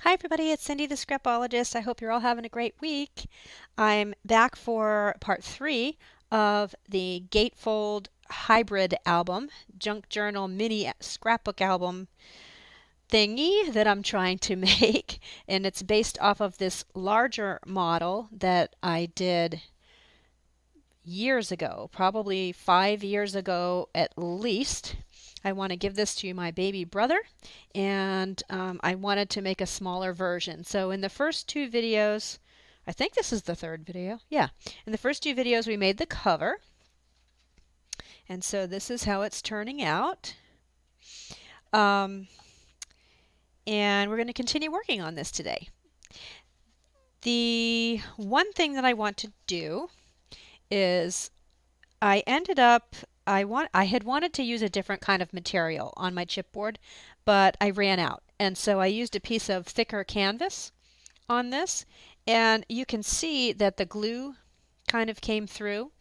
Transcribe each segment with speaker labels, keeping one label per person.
Speaker 1: Hi everybody, it's Cindy the Scrapologist. I hope you're all having a great week. I'm back for part 3 of the Gatefold hybrid album, junk journal mini scrapbook album thingy that I'm trying to make. And it's based off of this larger model that I did years ago, probably 5 years ago at least. I want to give this to my baby brother, and I wanted to make a smaller version. So in the first 2 videos, I think this is the 3rd video. Yeah, in the first 2 videos we made the cover, and so this is how it's turning out. And we're going to continue working on this today. The one thing that I want to do is I had wanted to use a different kind of material on my chipboard, but I ran out. And so I used a piece of thicker canvas on this, and you can see that the glue kind of came through,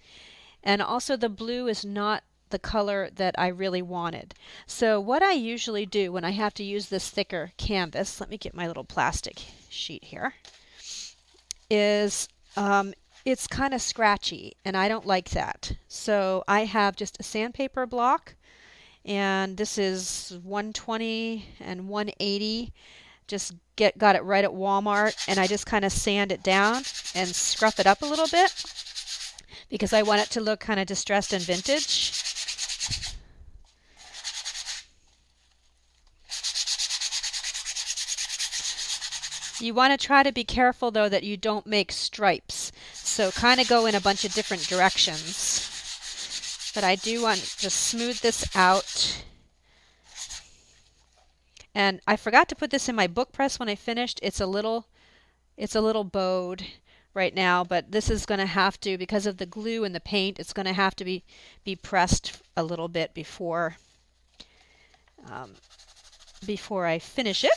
Speaker 1: and also the blue is not the color that I really wanted. So what I usually do when I have to use this thicker canvas, let me get my little plastic sheet here, is it's kind of scratchy, and I don't like that. So I have just a sandpaper block, and this is 120 and 180. Just got it right at Walmart, and I just kind of sand it down and scruff it up a little bit because I want it to look kind of distressed and vintage. You want to try to be careful though that you don't make stripes. So kind of go in a bunch of different directions. But I do want to just smooth this out. And I forgot to put this in my book press when I finished. It's a little bowed right now, but this is going to have to, because of the glue and the paint, it's going to have to be pressed a little bit before I finish it.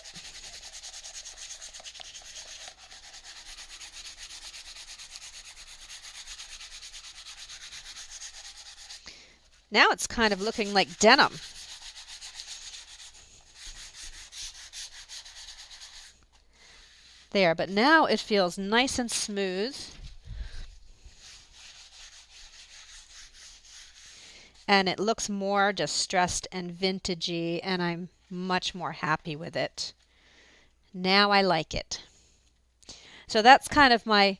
Speaker 1: Now it's kind of looking like denim. There, but now it feels nice and smooth. And it looks more distressed and vintagey, and I'm much more happy with it. Now I like it. So that's kind of my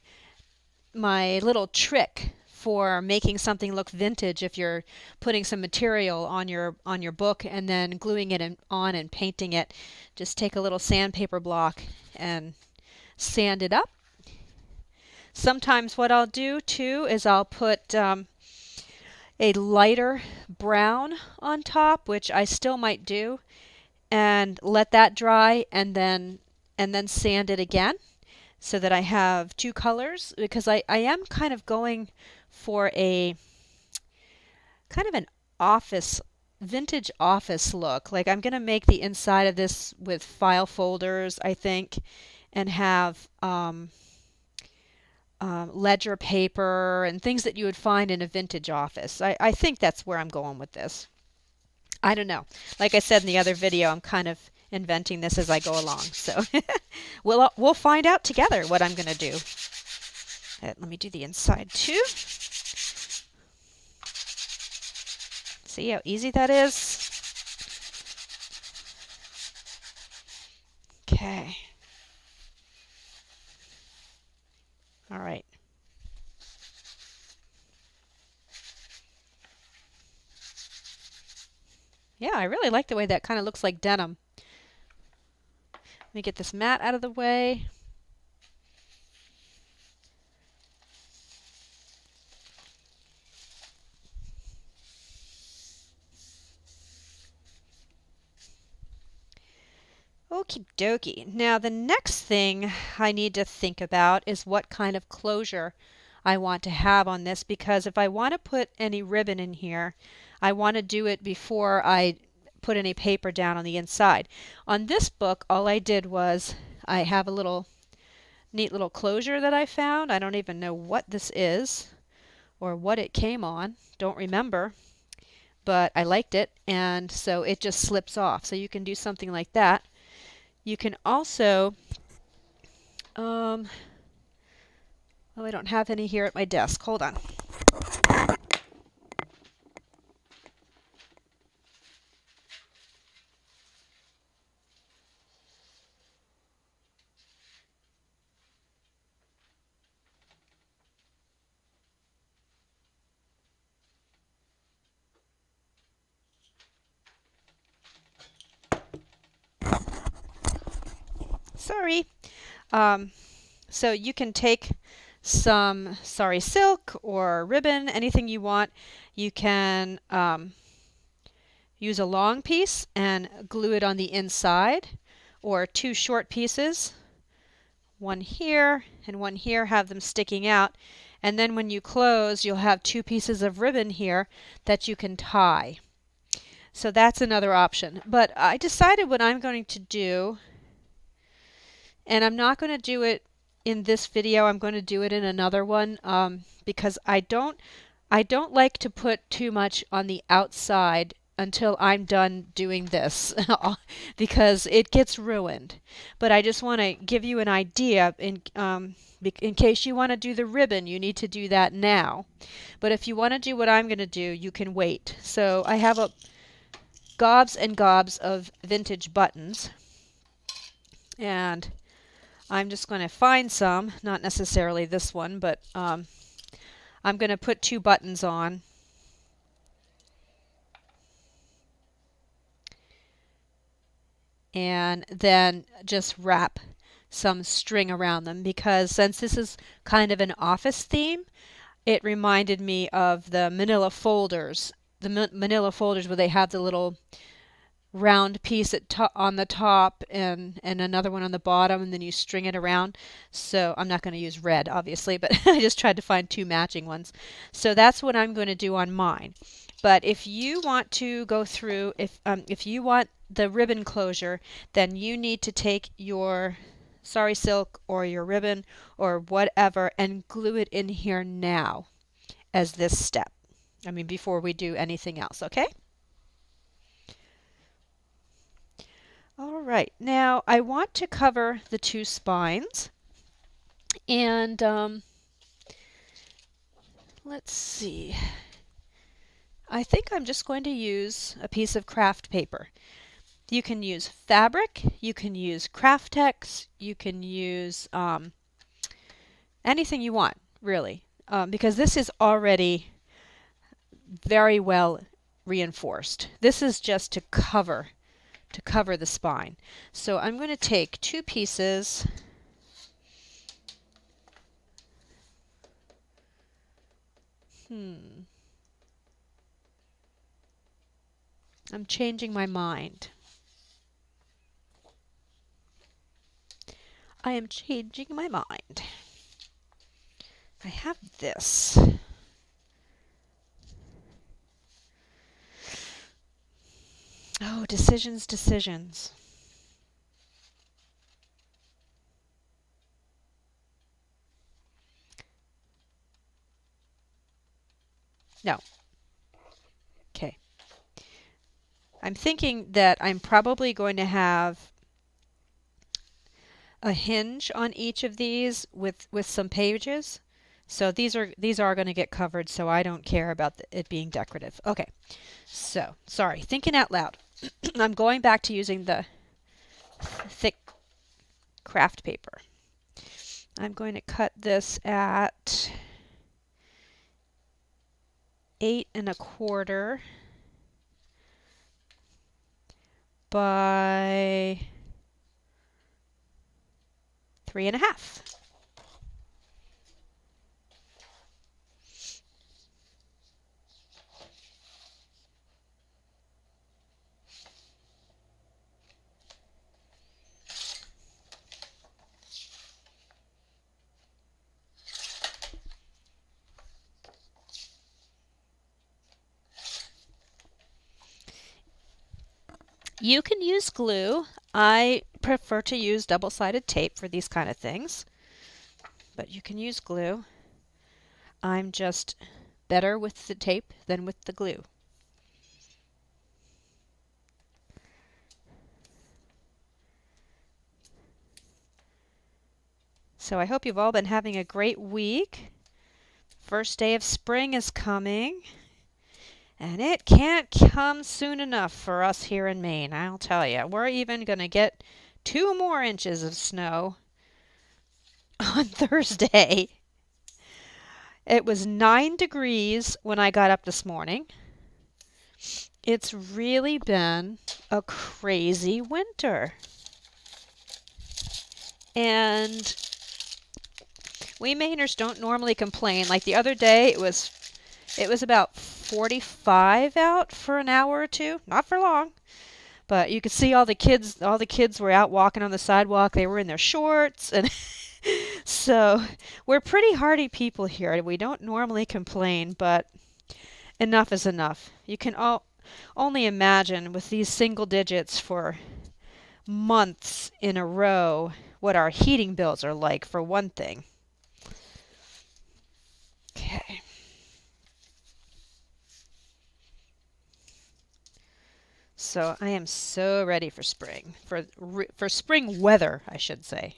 Speaker 1: little trick for making something look vintage. If you're putting some material on your book and then gluing it on and painting it, just take a little sandpaper block and sand it up. Sometimes what I'll do too is I'll put a lighter brown on top, which I still might do, and let that dry, and then sand it again so that I have 2 colors, because I am kind of going for a kind of an vintage office look. Like I'm going to make the inside of this with file folders, I think, and have ledger paper and things that you would find in a vintage office. I think that's where I'm going with this. I don't know. Like I said in the other video, I'm kind of inventing this as I go along. So we'll find out together what I'm going to do. Let me do the inside too. See how easy that is? Okay. All right. Yeah, I really like the way that kind of looks like denim. Let me get this mat out of the way. Okie dokie. Now the next thing I need to think about is what kind of closure I want to have on this, because if I want to put any ribbon in here, I want to do it before I put any paper down on the inside. On this book, all I did was I have a neat little closure that I found. I don't even know what this is or what it came on. Don't remember. But I liked it, and so it just slips off. So you can do something like that. You can also Oh, I don't have any here at my desk. Hold on. Sorry. Um, so you can take some sari silk or ribbon, anything you want. You can use a long piece and glue it on the inside, or two short pieces, one here and one here, have them sticking out. And then when you close, you'll have two pieces of ribbon here that you can tie. So that's another option. But I decided what I'm going to do, and I'm not going to do it in this video, I'm going to do it in another one, because I don't like to put too much on the outside until I'm done doing this because it gets ruined. But I just want to give you an idea in case you want to do the ribbon, you need to do that now. But if you want to do what I'm going to do, you can wait. So I have gobs and gobs of vintage buttons, and I'm just going to find some, not necessarily this one, but I'm going to put two buttons on. And then just wrap some string around them, because since this is kind of an office theme, it reminded me of the manila folders. The manila folders where they have the little round piece on the top and another one on the bottom, and then you string it around. So I'm not going to use red, obviously, but I just tried to find two matching ones. So that's what I'm going to do on mine. But if you want to go through, if you want the ribbon closure, then you need to take your sari silk or your ribbon or whatever and glue it in here now as this step. I mean, before we do anything else, okay? All right, now I want to cover the two spines, and let's see. I think I'm just going to use a piece of craft paper. You can use fabric, you can use Craftex, you can use anything you want, really, because this is already very well reinforced. This is just to cover the spine. So I'm going to take two pieces. I'm changing my mind. I am changing my mind. I have this. Oh, decisions, decisions. No. Okay. I'm thinking that I'm probably going to have a hinge on each of these with some pages. So these are going to get covered, so I don't care about it being decorative. Okay. So, sorry, thinking out loud. I'm going back to using the thick craft paper. I'm going to cut this at 8 1/4 by 3 1/2. You can use glue. I prefer to use double-sided tape for these kind of things, but you can use glue. I'm just better with the tape than with the glue. So I hope you've all been having a great week. First day of spring is coming, and it can't come soon enough for us here in Maine, I'll tell you. We're even going to get 2 more inches of snow on Thursday. It was 9 degrees when I got up this morning. It's really been a crazy winter. And we Mainers don't normally complain. Like the other day, it was about 45 out for an hour or two. Not for long. But you could see all the kids were out walking on the sidewalk. They were in their shorts, and so we're pretty hardy people here. We don't normally complain, but enough is enough. You can only imagine with these single digits for months in a row what our heating bills are like, for one thing. Okay. So I am so ready for spring, for spring weather, I should say.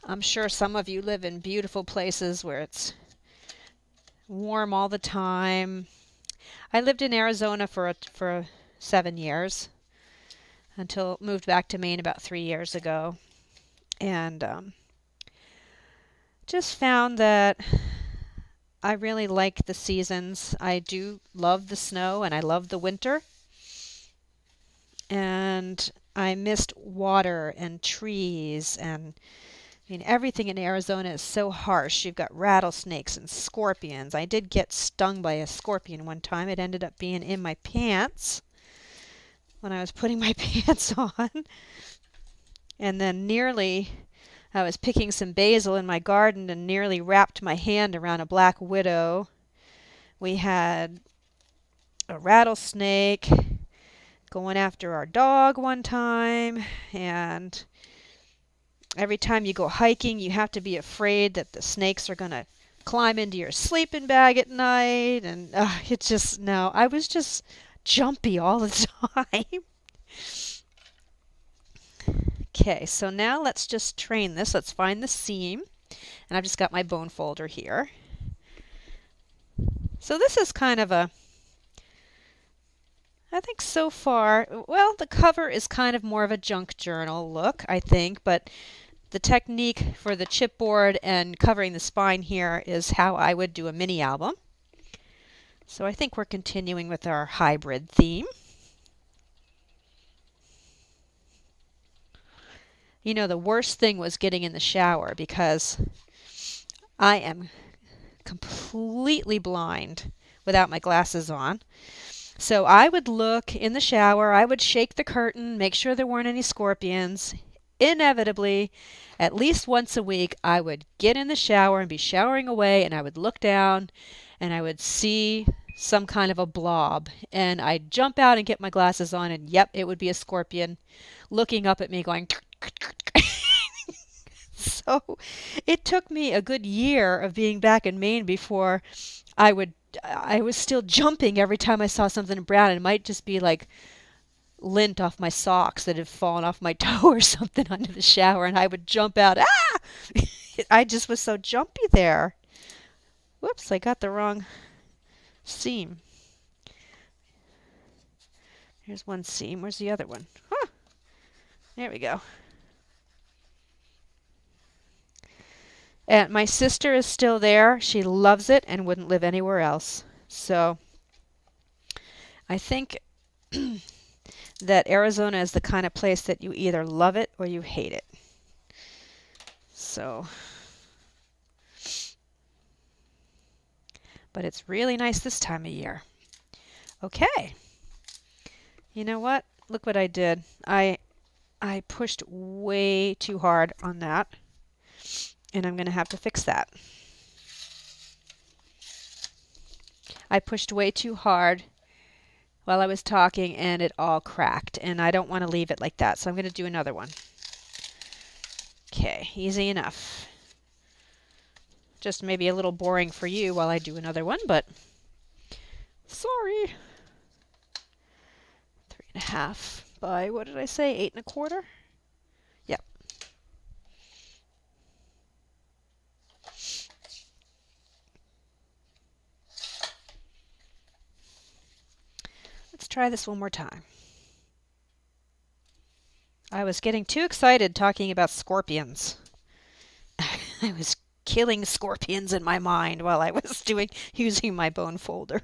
Speaker 1: I'm sure some of you live in beautiful places where it's warm all the time. I lived in Arizona for 7 years until moved back to Maine about 3 years ago, and just found that I really like the seasons. I do love the snow and I love the winter, and I missed water and trees, and I mean, everything in Arizona is so harsh. You've got rattlesnakes and scorpions. I did get stung by a scorpion one time. It ended up being in my pants when I was putting my pants on. And then I was picking some basil in my garden and nearly wrapped my hand around a black widow. We had a rattlesnake going after our dog one time, and every time you go hiking, you have to be afraid that the snakes are going to climb into your sleeping bag at night. And I was just jumpy all the time. Okay, so now let's just train this. Let's find the seam. And I've just got my bone folder here. So this is kind of I think so far, well, the cover is kind of more of a junk journal look, I think, but the technique for the chipboard and covering the spine here is how I would do a mini album. So I think we're continuing with our hybrid theme. You know, the worst thing was getting in the shower because I am completely blind without my glasses on. So I would look in the shower, I would shake the curtain, make sure there weren't any scorpions. Inevitably, at least once a week, I would get in the shower and be showering away, and I would look down and I would see some kind of a blob. And I'd jump out and get my glasses on, and yep, it would be a scorpion looking up at me going So it took me a good year of being back in Maine before I was still jumping every time I saw something brown. It might just be like lint off my socks that had fallen off my toe or something under the shower, and I would jump out. Ah! I just was so jumpy there. Whoops, I got the wrong seam. Here's one seam. Where's the other one? Huh. There we go. And my sister is still there. She loves it and wouldn't live anywhere else. So I think that Arizona is the kind of place that you either love it or you hate it. So, but it's really nice this time of year. Okay. You know what? Look what I did. I pushed way too hard on that, and I'm going to have to fix that. I pushed way too hard while I was talking, and it all cracked, and I don't want to leave it like that, so I'm going to do another one. Okay, easy enough. Just maybe a little boring for you while I do another one, but sorry. 3.5. by, what did I say, 8 1/4? Yep. Let's try this one more time. I was getting too excited talking about scorpions. I was killing scorpions in my mind while I was using my bone folder.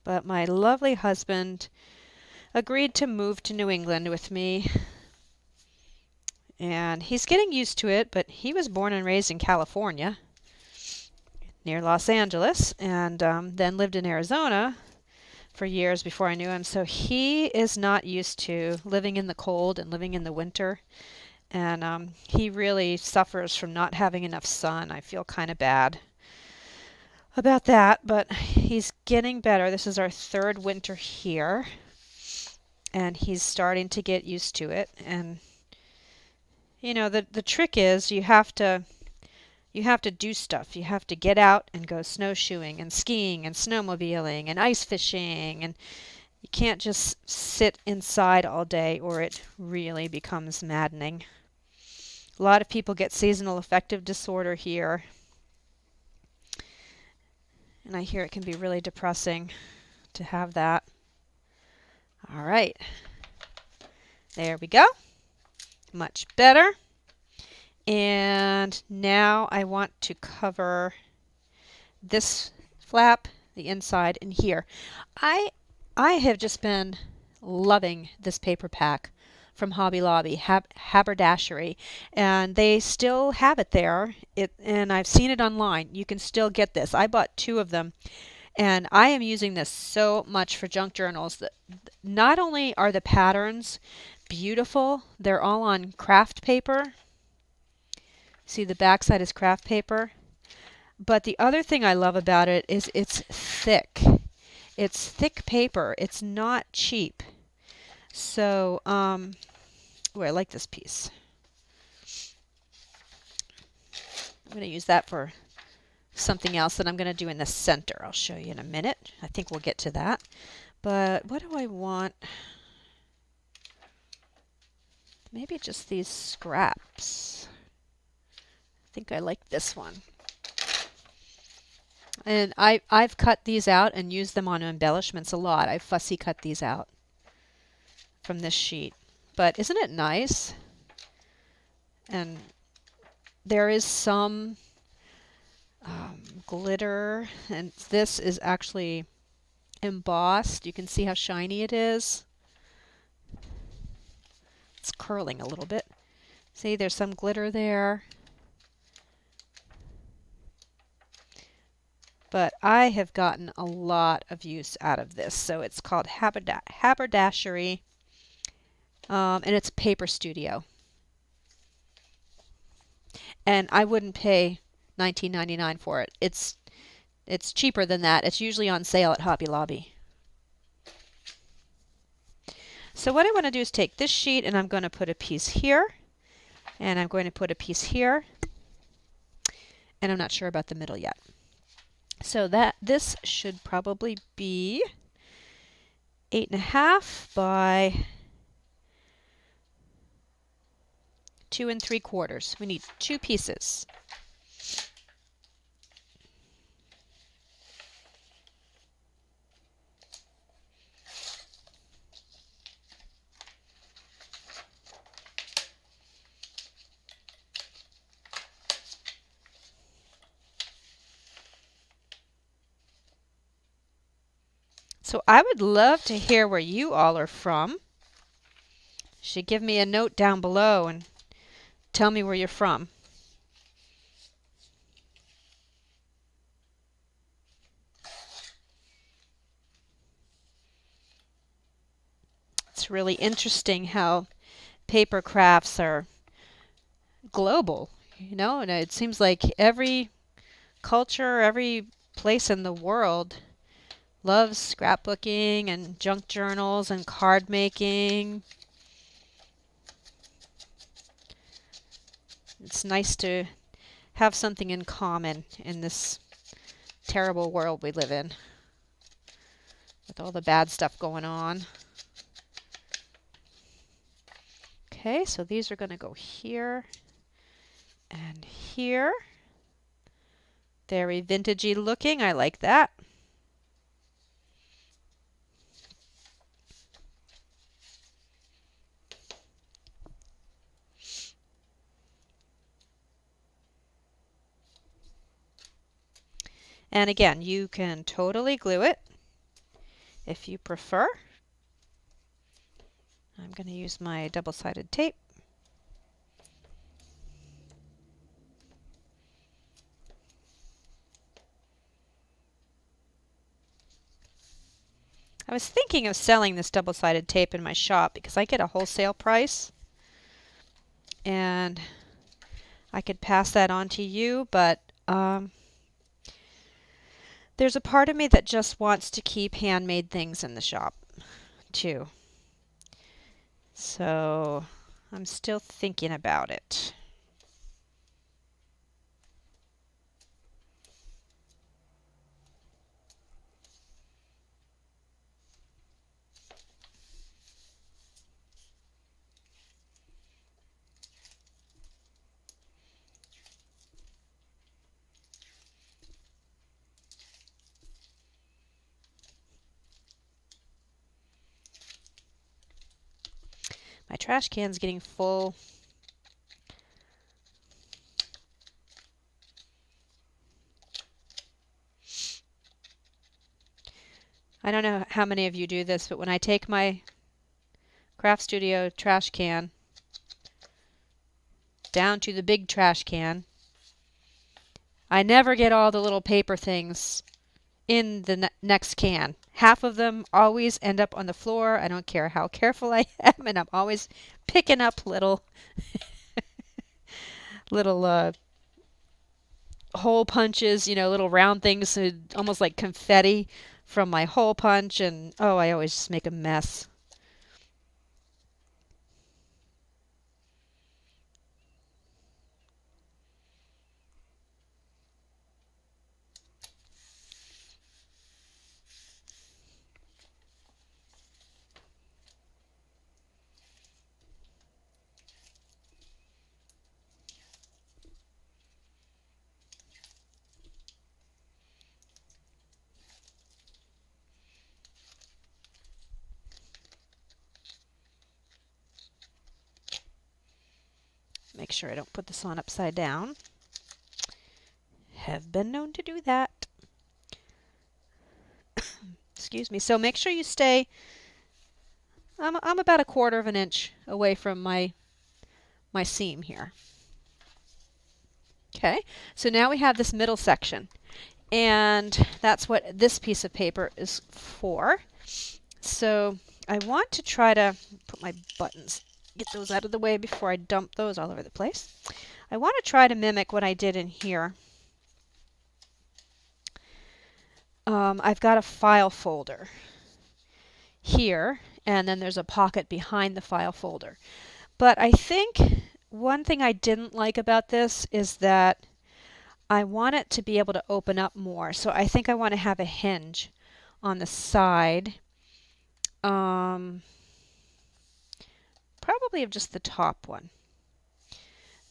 Speaker 1: But my lovely husband agreed to move to New England with me. And he's getting used to it, but he was born and raised in California, near Los Angeles, and then lived in Arizona for years before I knew him. So he is not used to living in the cold and living in the winter. And he really suffers from not having enough sun. I feel kind of bad about that, but he's getting better. This is our 3rd winter here, and he's starting to get used to it. And you know, the trick is you have to do stuff. You have to get out and go snowshoeing and skiing and snowmobiling and ice fishing, and you can't just sit inside all day or it really becomes maddening. A lot of people get seasonal affective disorder here, and I hear it can be really depressing to have that. All right, there we go. Much better. And now I want to cover this flap, the inside, and here. I have just been loving this paper pack from Hobby Lobby, Haberdashery, and they still have it there. And I've seen it online. You can still get this. I bought 2 of them, and I am using this so much for junk journals. Not only are the patterns beautiful, they're all on craft paper. See, the backside is craft paper. But the other thing I love about it is it's thick. It's thick paper. It's not cheap. So, I like this piece. I'm going to use that for something else that I'm going to do in the center. I'll show you in a minute. I think we'll get to that. But what do I want? Maybe just these scraps. I think I like this one. And I've cut these out and used them on embellishments a lot. I've fussy cut these out from this sheet. But isn't it nice? And there is some glitter, and this is actually embossed. You can see how shiny it is. It's curling a little bit. See, there's some glitter there. But I have gotten a lot of use out of this. So it's called Haberdashery, and it's Paper Studio. And I wouldn't pay $19.99 for it. It's cheaper than that. It's usually on sale at Hobby Lobby. So what I want to do is take this sheet, and I'm going to put a piece here, and I'm going to put a piece here, and I'm not sure about the middle yet. So this should probably be 8 1/2 by 2 3/4. We need 2 pieces. So I would love to hear where you all are from. You should give me a note down below and tell me where you're from. It's really interesting how paper crafts are global, you know, and it seems like every culture, every place in the world loves scrapbooking and junk journals and card making. It's nice to have something in common in this terrible world we live in with all the bad stuff going on. Okay, so these are going to go here and here. Very vintagey looking. I like that. And again, you can totally glue it if you prefer. I'm going to use my double-sided tape. I was thinking of selling this double-sided tape in my shop because I get a wholesale price and I could pass that on to you, but there's a part of me that just wants to keep handmade things in the shop too. So I'm still thinking about it. My trash can's getting full. I don't know how many of you do this, but when I take my craft studio trash can down to the big trash can, I never get all the little paper things in the next can. Half of them always end up on the floor. I don't care how careful I am, and I'm always picking up little hole punches, little round things, almost like confetti from my hole punch, and oh, I always just make a mess. Make sure I don't put this on upside down. Have been known to do that. Excuse me. So make sure you stay, I'm about 1/4 of an inch away from my seam here. Okay, so now we have this middle section, and that's what this piece of paper is for. So I want to try to put my buttons, get those out of the way before I dump those all over the place. I want to try to mimic what I did in here. I've got a file folder here, and then there's a pocket behind the file folder. But I think one thing I didn't like about this is that I want it to be able to open up more. So I think I want to have a hinge on the side. Probably of just the top one.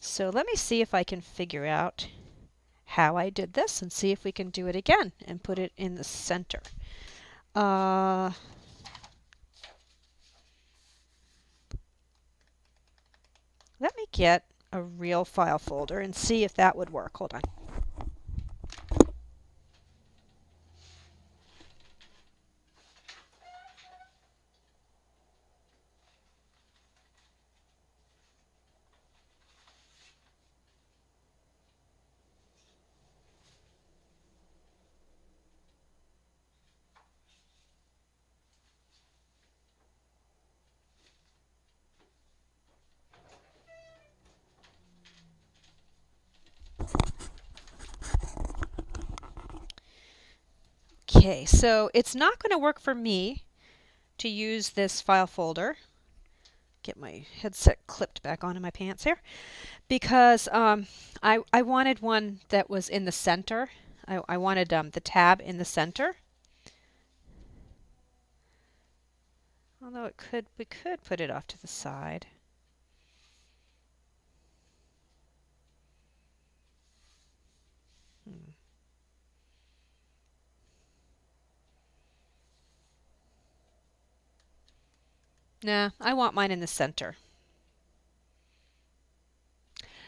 Speaker 1: So let me see if I can figure out how I did this and see if we can do it again and put it in the center. Let me get a real file folder and see if that would work. Hold on. Okay, so it's not going to work for me to use this file folder. Get my headset clipped back onto my pants here. because I wanted one that was in the center. I wanted the tab in the center. Although we could put it off to the side. Nah, I want mine in the center.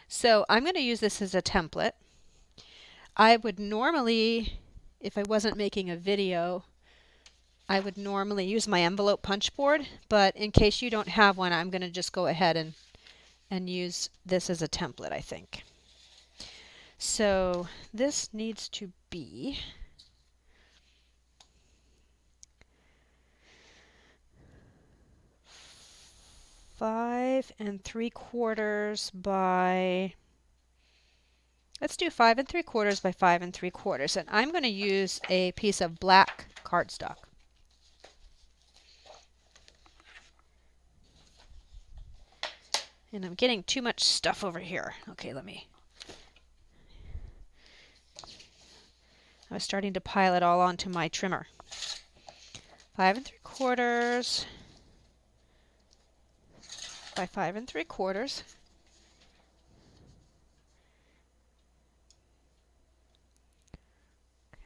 Speaker 1: So I'm going to use this as a template. I would normally, if I wasn't making a video, I would normally use my envelope punch board, but in case you don't have one, I'm going to just go ahead and use this as a template, I think. So this needs to be 5 3/4 by, let's do 5 3/4 by 5 3/4. And I'm going to use a piece of black cardstock. And I'm getting too much stuff over here. Okay, I was starting to pile it all onto my trimmer. 5 3/4 by 5 3/4.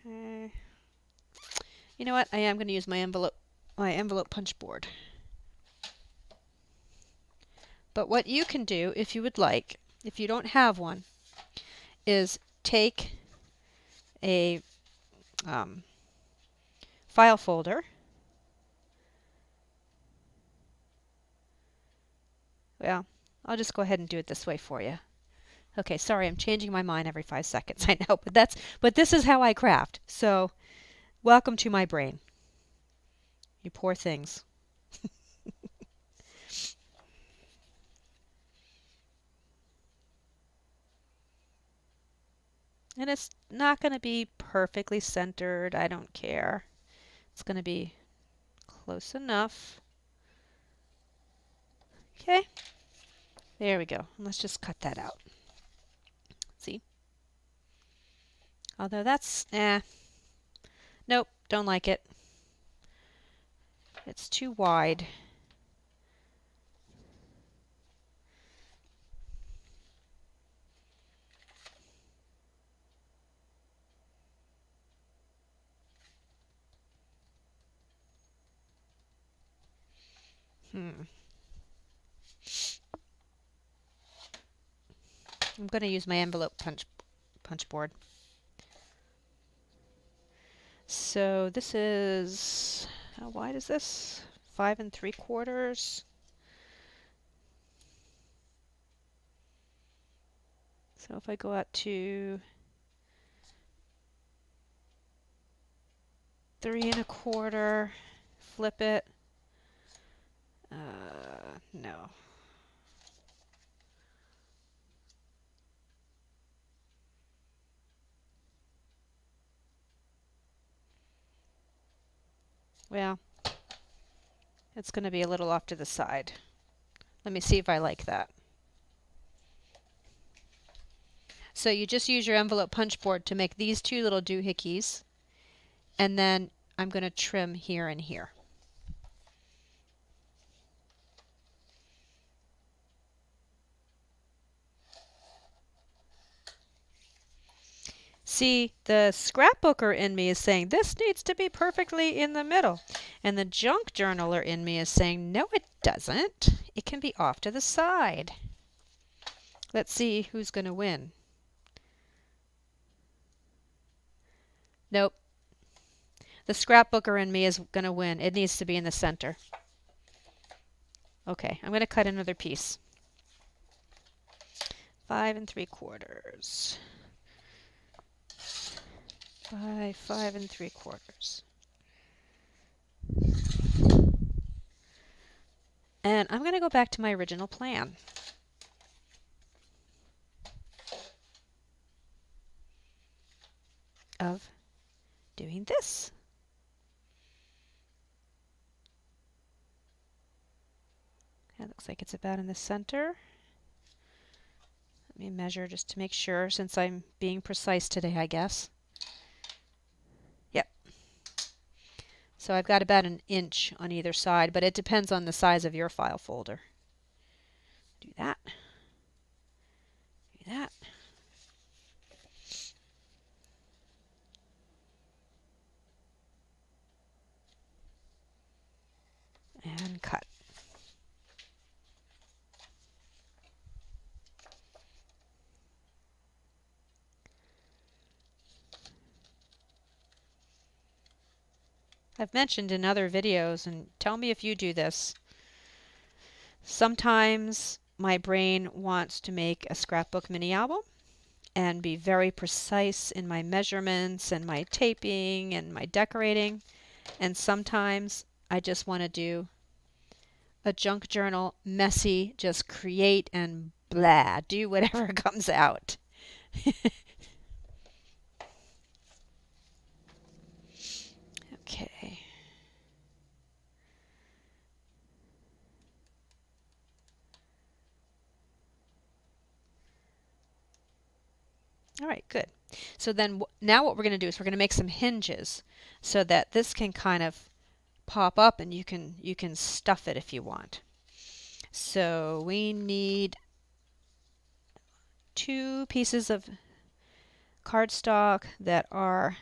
Speaker 1: Okay. You know what? I am going to use my envelope punch board. But what you can do, if you would like, if you don't have one, is take a file folder. Well, I'll just go ahead and do it this way for you. Okay, sorry, I'm changing my mind every 5 seconds. I know, but this is how I craft. So, welcome to my brain. You poor things. And it's not going to be perfectly centered. I don't care. It's going to be close enough. Okay. There we go. Let's just cut that out. See? Although that's, nope, don't like it. It's too wide. I'm going to use my envelope punch board. So this is, how wide is this? 5 3/4. So if I go out to 3 1/4, flip it. No. Well, it's going to be a little off to the side. Let me see if I like that. So you just use your envelope punch board to make these two little doohickeys, and then I'm going to trim here and here. See, the scrapbooker in me is saying this needs to be perfectly in the middle, and the junk journaler in me is saying no, it doesn't. It can be off to the side. Let's see who's going to win. Nope. The scrapbooker in me is going to win. It needs to be in the center. Okay, I'm going to cut another piece. 5 3/4 by 5 3/4. And I'm going to go back to my original plan. Of doing this. That looks like it's about in the center. Let me measure just to make sure, since I'm being precise today, I guess. Yep. So I've got about 1 inch on either side, but it depends on the size of your file folder. Do that. Do that. And cut. I've mentioned in other videos, and tell me if you do this. Sometimes my brain wants to make a scrapbook mini album and be very precise in my measurements and my taping and my decorating. And sometimes I just want to do a junk journal, messy, just create and blah, do whatever comes out. Okay. All right, good. So then now what we're going to do is we're going to make some hinges so that this can kind of pop up and you can stuff it if you want. So we need 2 pieces of cardstock that are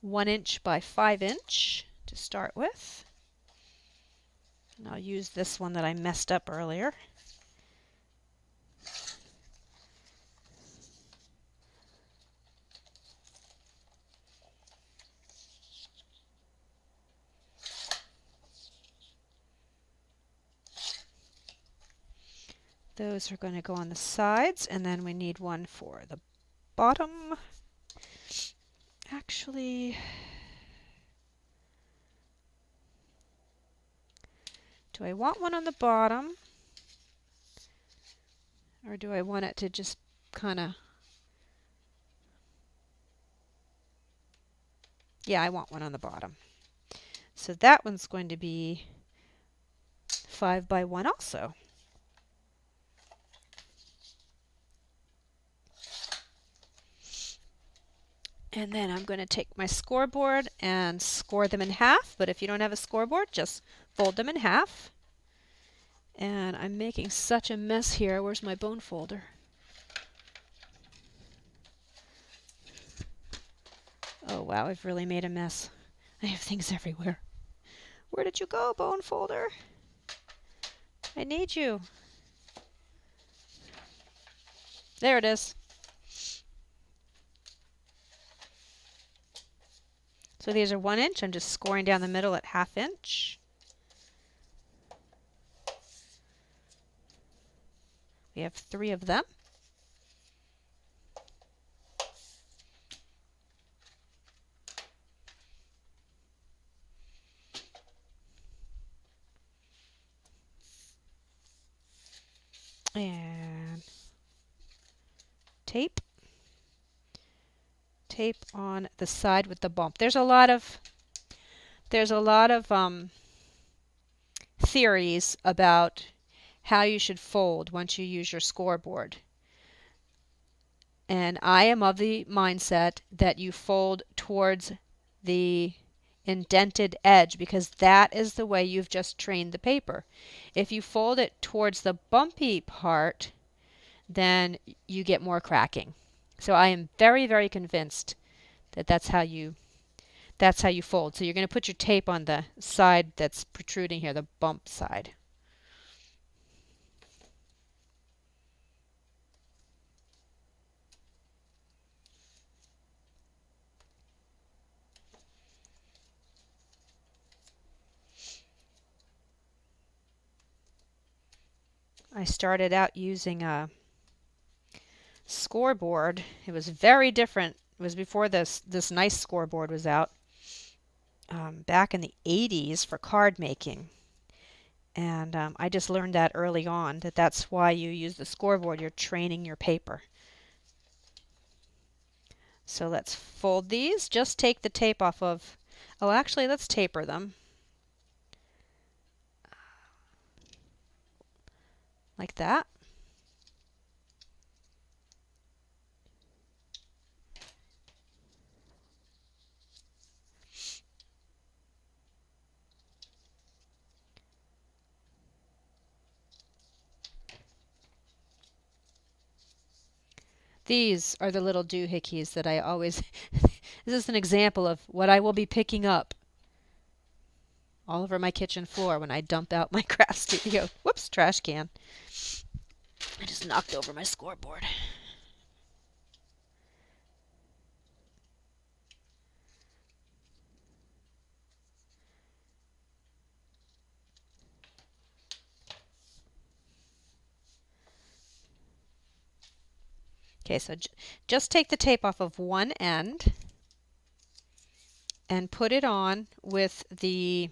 Speaker 1: 1 inch by 5 inch to start with. And I'll use this one that I messed up earlier. Those are going to go on the sides, and then we need one for the bottom. Actually, do I want one on the bottom? Or do I want it to just kind of... Yeah, I want one on the bottom. So that one's going to be 5 by 1 also. And then I'm going to take my scoreboard and score them in half. But if you don't have a scoreboard, just fold them in half. And I'm making such a mess here. Where's my bone folder? Oh wow, I've really made a mess. I have things everywhere. Where did you go, bone folder? I need you. There it is. So these are 1 inch. I'm just scoring down the middle at 1/2 inch. We have 3 of them. And tape. Tape on the side with the bump. There's a lot of theories about how you should fold once you use your scoreboard. And I am of the mindset that you fold towards the indented edge because that is the way you've just trained the paper. If you fold it towards the bumpy part, then you get more cracking. So I am very, very convinced that that's how you fold. So you're going to put your tape on the side that's protruding here, the bump side. I started out using a scoreboard. It was very different. It was before this nice scoreboard was out, back in the 80s for card making. And I just learned that early on, that that's why you use the scoreboard. You're training your paper. So let's fold these. Just take the tape off of... Oh, actually, let's taper them. Like that. These are the little doohickeys that I always, this is an example of what I will be picking up all over my kitchen floor when I dump out my craft studio. Whoops, trash can. I just knocked over my scoreboard. Okay, so just take the tape off of one end and put it on with the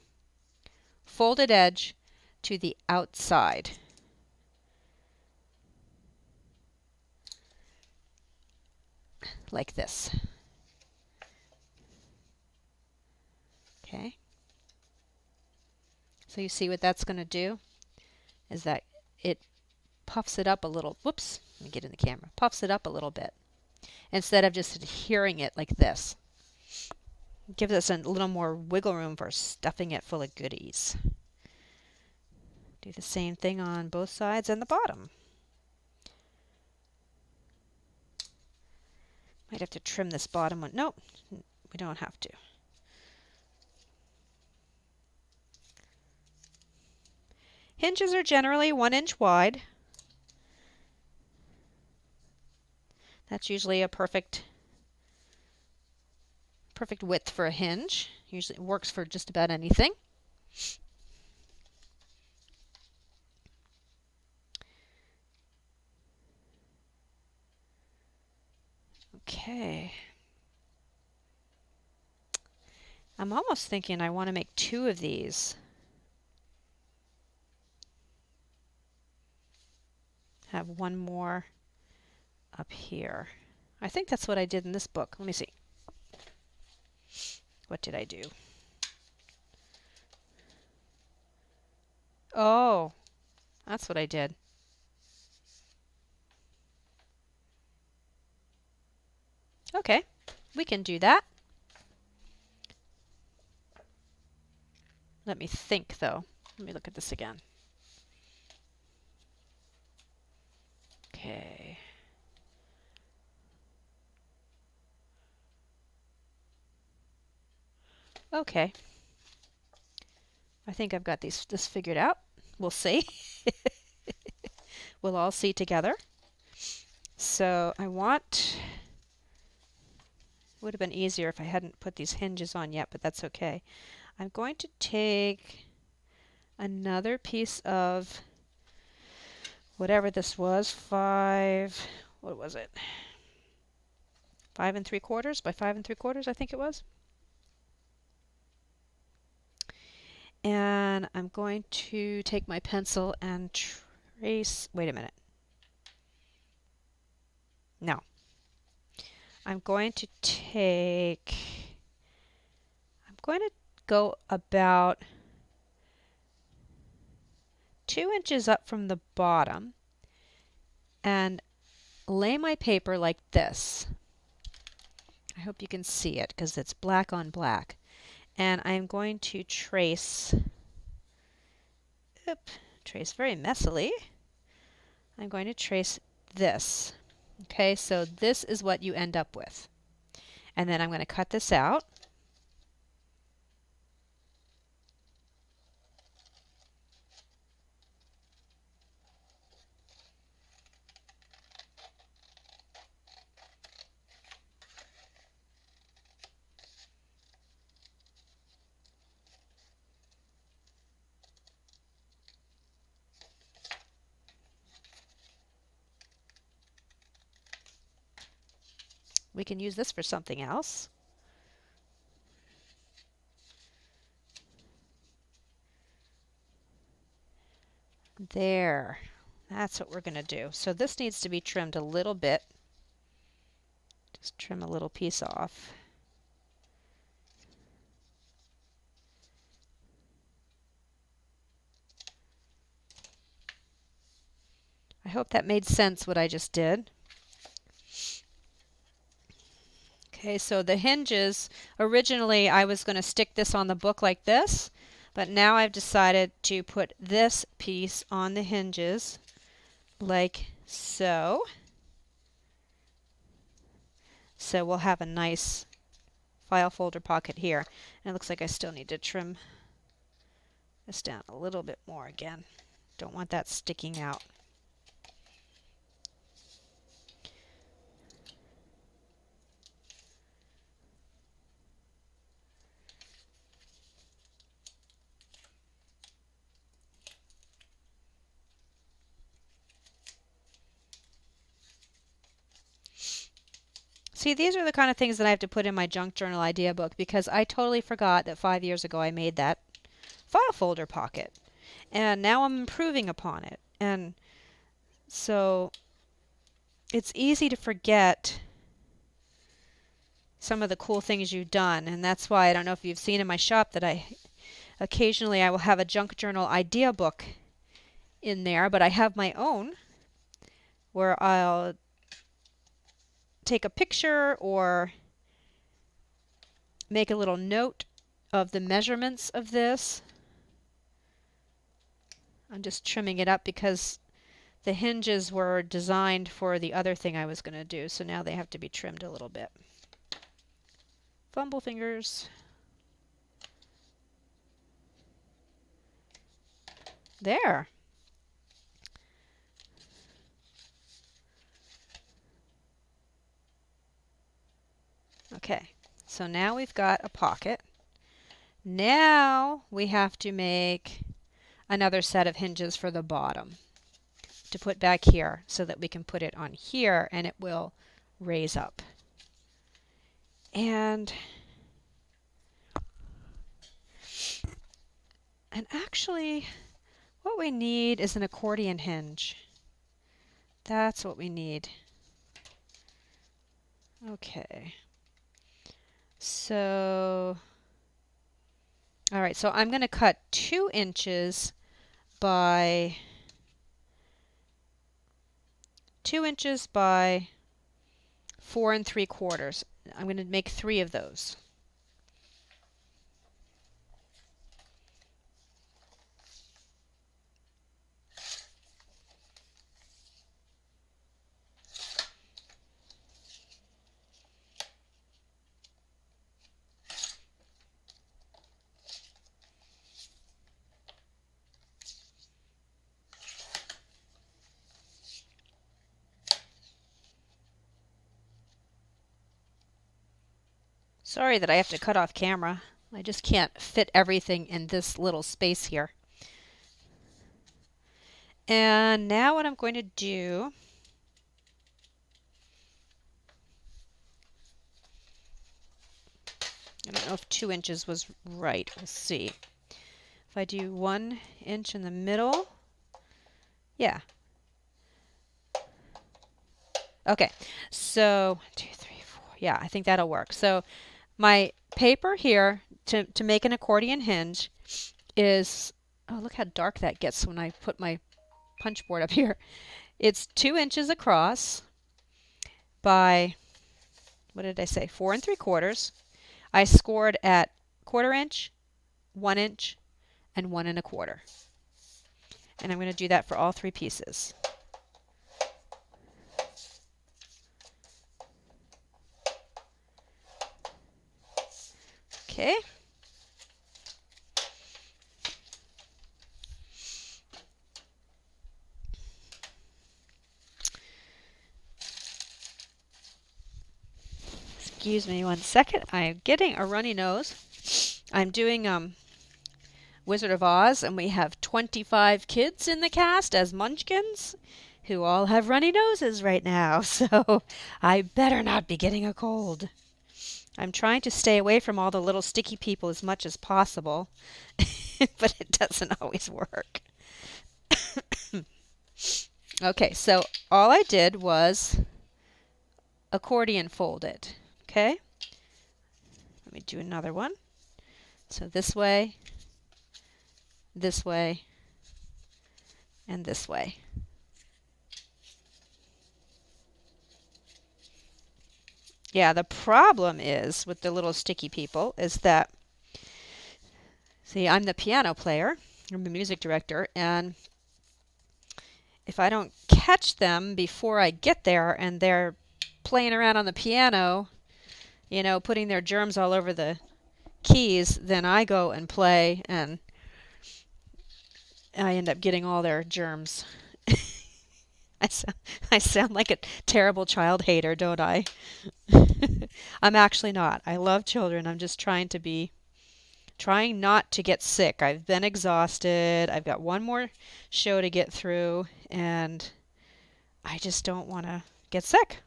Speaker 1: folded edge to the outside. Like this. Okay. So you see what that's going to do is that it puffs it up a little. Whoops, let me get in the camera. Puffs it up a little bit instead of just adhering it like this. It gives us a little more wiggle room for stuffing it full of goodies. Do the same thing on both sides and the bottom. Might have to trim this bottom one. Nope, we don't have to. Hinges are generally 1 inch wide. That's usually a perfect width for a hinge. Usually it works for just about anything. Okay. I'm almost thinking I want to make 2 of these. Have one more up here. I think that's what I did in this book. Let me see. What did I do? Oh, that's what I did. Okay, we can do that. Let me think though. Let me look at this again. Okay. Okay. I think I've got this figured out. We'll see. We'll all see together. So I want, would have been easier if I hadn't put these hinges on yet, but that's okay. I'm going to take another piece of whatever this was, what was it? 5 3/4 by 5 3/4, I think it was. And I'm going to take my pencil and trace, wait a minute. No. I'm going to go about 2 inches up from the bottom and lay my paper like this. I hope you can see it because it's black on black. And I'm going to trace very messily. I'm going to trace this. Okay, so this is what you end up with. And then I'm going to cut this out. We can use this for something else. There. That's what we're going to do. So this needs to be trimmed a little bit. Just trim a little piece off. I hope that made sense what I just did. Okay, so the hinges, originally I was going to stick this on the book like this, but now I've decided to put this piece on the hinges like so. So we'll have a nice file folder pocket here. And it looks like I still need to trim this down a little bit more again. Don't want that sticking out. See, these are the kind of things that I have to put in my junk journal idea book because I totally forgot that 5 years ago I made that file folder pocket. And now I'm improving upon it. And so it's easy to forget some of the cool things you've done. And that's why I don't know if you've seen in my shop that occasionally I will have a junk journal idea book in there, but I have my own where I'll take a picture or make a little note of the measurements of this. I'm just trimming it up because the hinges were designed for the other thing I was going to do, so now they have to be trimmed a little bit. Fumble fingers. There. Okay, so now we've got a pocket. Now we have to make another set of hinges for the bottom to put back here so that we can put it on here and it will raise up. And actually what we need is an accordion hinge. That's what we need. Okay. So, all right, so I'm going to cut 2 inches by 4 3/4. I'm going to make 3 of those. Sorry that I have to cut off camera. I just can't fit everything in this little space here. And now what I'm going to do, I don't know if 2 inches was right. We'll see. If I do 1 inch in the middle, yeah. Okay, so 1, 2, 3, 4. Yeah, I think that'll work. So my paper here to make an accordion hinge is, oh, look how dark that gets when I put my punch board up here. It's 2 inches across by, what did I say, 4 3/4. I scored at 1/4 inch, 1 inch, and 1 1/4. And I'm going to do that for all 3 pieces. Okay. Excuse me 1 second. I'm getting a runny nose. I'm doing Wizard of Oz, and we have 25 kids in the cast as munchkins who all have runny noses right now, so I better not be getting a cold. I'm trying to stay away from all the little sticky people as much as possible, but it doesn't always work. Okay, so all I did was accordion fold it. Okay, let me do another one. So this way, and this way. Yeah, the problem is with the little sticky people is that, see, I'm the piano player, I'm the music director, and if I don't catch them before I get there and they're playing around on the piano, you know, putting their germs all over the keys, then I go and play and I end up getting all their germs. I sound, I sound like a terrible child hater, don't I? I'm actually not. I love children. I'm just trying not to get sick. I've been exhausted. I've got one more show to get through, and I just don't want to get sick.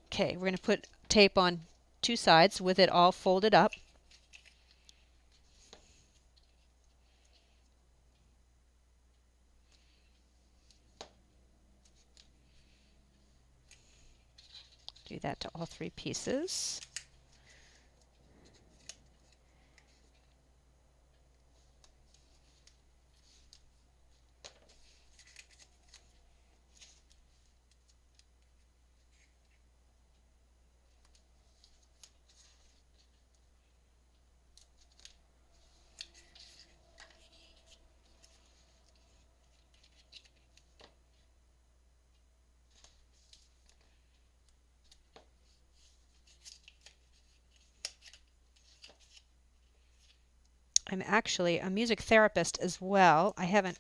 Speaker 1: Okay, we're going to put tape on two sides with it all folded up. Do that to all three pieces. I'm actually a music therapist as well. I haven't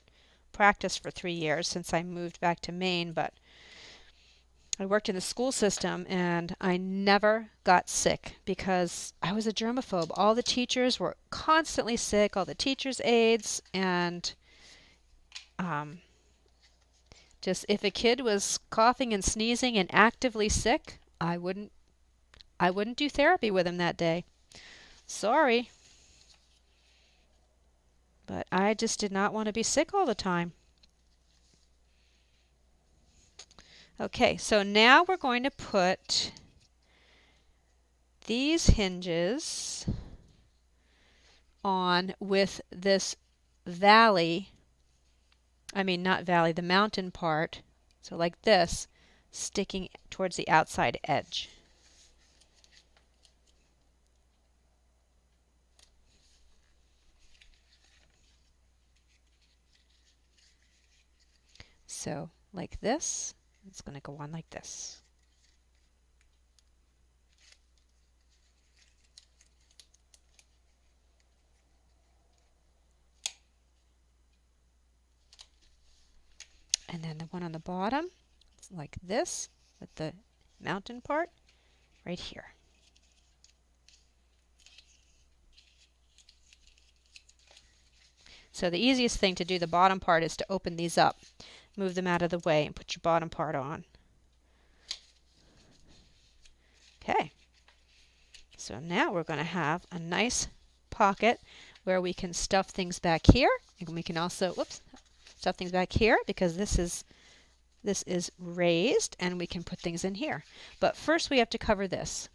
Speaker 1: practiced for 3 years since I moved back to Maine, but I worked in the school system and I never got sick because I was a germaphobe. All the teachers were constantly sick, all the teachers' aides, and um, just if a kid was coughing and sneezing and actively sick, I wouldn't do therapy with him that day. Sorry, but I just did not want to be sick all the time. Okay, so now we're going to put these hinges on with this valley, not valley, the mountain part, so like this, sticking towards the outside edge. So like this, it's going to go on like this. And then the one on the bottom, it's like this, with the mountain part right here. So the easiest thing to do the bottom part is to open these up, move them out of the way, and put your bottom part on. Okay, so now we're going to have a nice pocket where we can stuff things back here, and we can also, stuff things back here because this is raised, and we can put things in here. But first we have to cover this.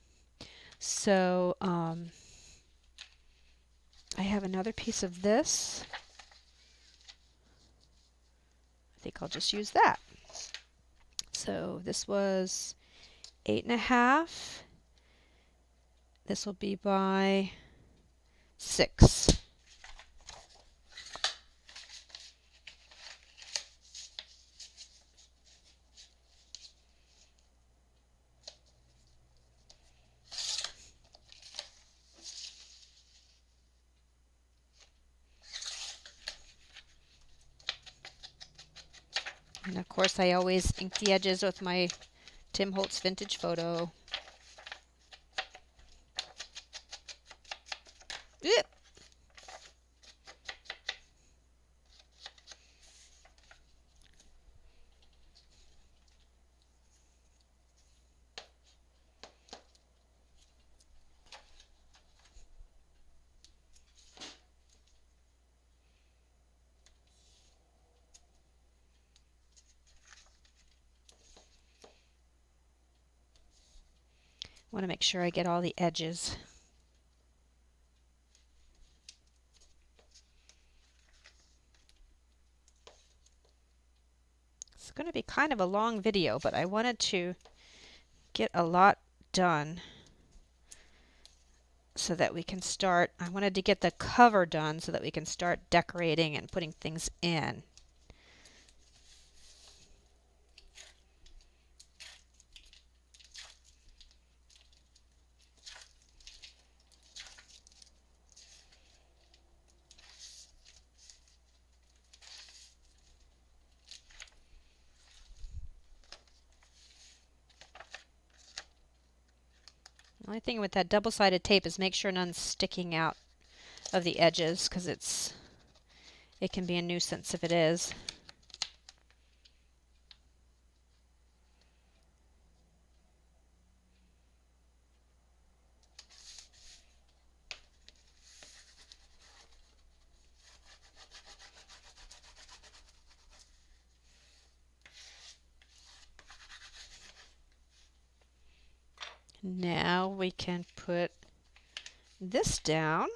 Speaker 1: So I have another piece of this. I think I'll just use that. So this was 8.5. This will be by 6. And of course I always ink the edges with my Tim Holtz vintage photo. Ugh. I want to make sure I get all the edges. It's going to be kind of a long video, but I wanted to get a lot done so that we can start. I wanted to get the cover done so that we can start decorating and putting things in. The only thing with that double-sided tape is make sure none's sticking out of the edges, because it can be a nuisance if it is. Now we can put this down.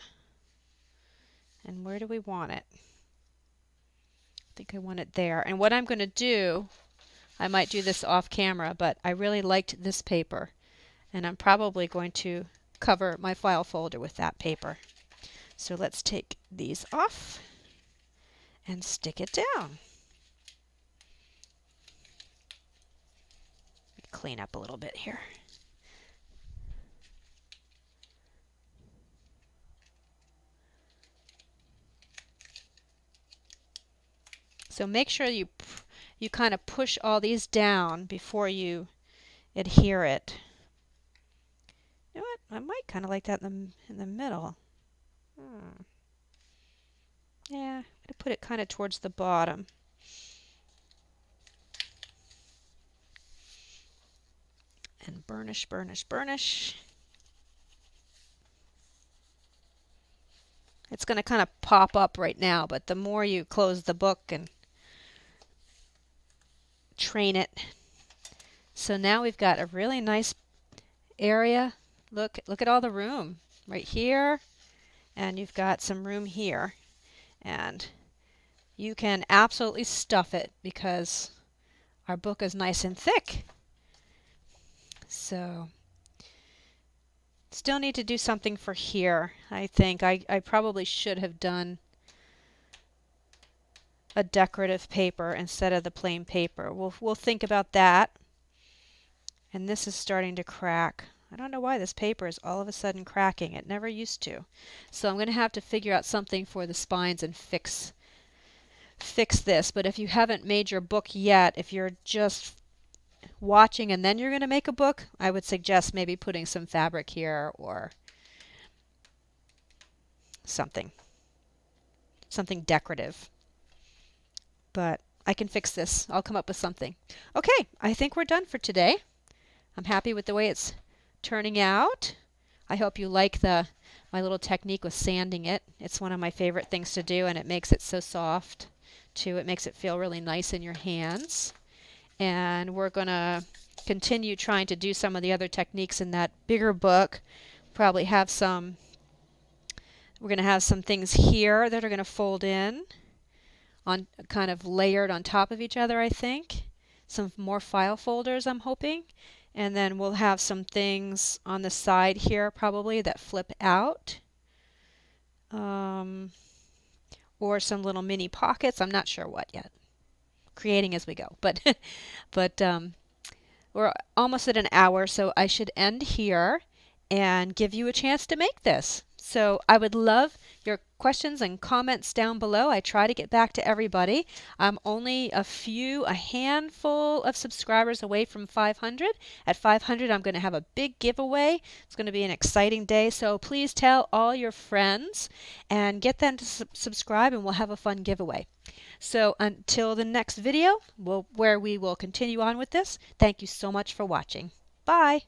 Speaker 1: And where do we want it? I think I want it there. And what I'm going to do, I might do this off camera, but I really liked this paper. And I'm probably going to cover my file folder with that paper. So let's take these off and stick it down. Clean up a little bit here. So make sure you kind of push all these down before you adhere it. You know what? I might kind of like that in the middle. Yeah, I'm going to put it kind of towards the bottom. And burnish, burnish, burnish. It's going to kind of pop up right now, but the more you close the book and train it. So now we've got a really nice area. Look at all the room right here, and you've got some room here. And you can absolutely stuff it because our book is nice and thick. So still need to do something for here. I think I probably should have done a decorative paper instead of the plain paper. We'll think about that. And this is starting to crack. I don't know why this paper is all of a sudden cracking. It never used to. So I'm going to have to figure out something for the spines and fix this. But if you haven't made your book yet, if you're just watching and then you're going to make a book, I would suggest maybe putting some fabric here or something decorative. But I can fix this. I'll come up with something. Okay, I think we're done for today. I'm happy with the way it's turning out. I hope you like my little technique with sanding it. It's one of my favorite things to do, and it makes it so soft too. It makes it feel really nice in your hands. And we're going to continue trying to do some of the other techniques in that bigger book. Probably have some, we're going to have some things here that are going to fold in on kind of layered on top of each other, I think. Some more file folders, I'm hoping. And then we'll have some things on the side here probably that flip out. Or some little mini pockets. I'm not sure what yet. Creating as we go. But we're almost at an hour, so I should end here and give you a chance to make this. So I would love your questions and comments down below. I try to get back to everybody. I'm only a handful of subscribers away from 500. At 500, I'm going to have a big giveaway. It's going to be an exciting day. So please tell all your friends and get them to subscribe, and we'll have a fun giveaway. So until the next video, where we will continue on with this, thank you so much for watching. Bye.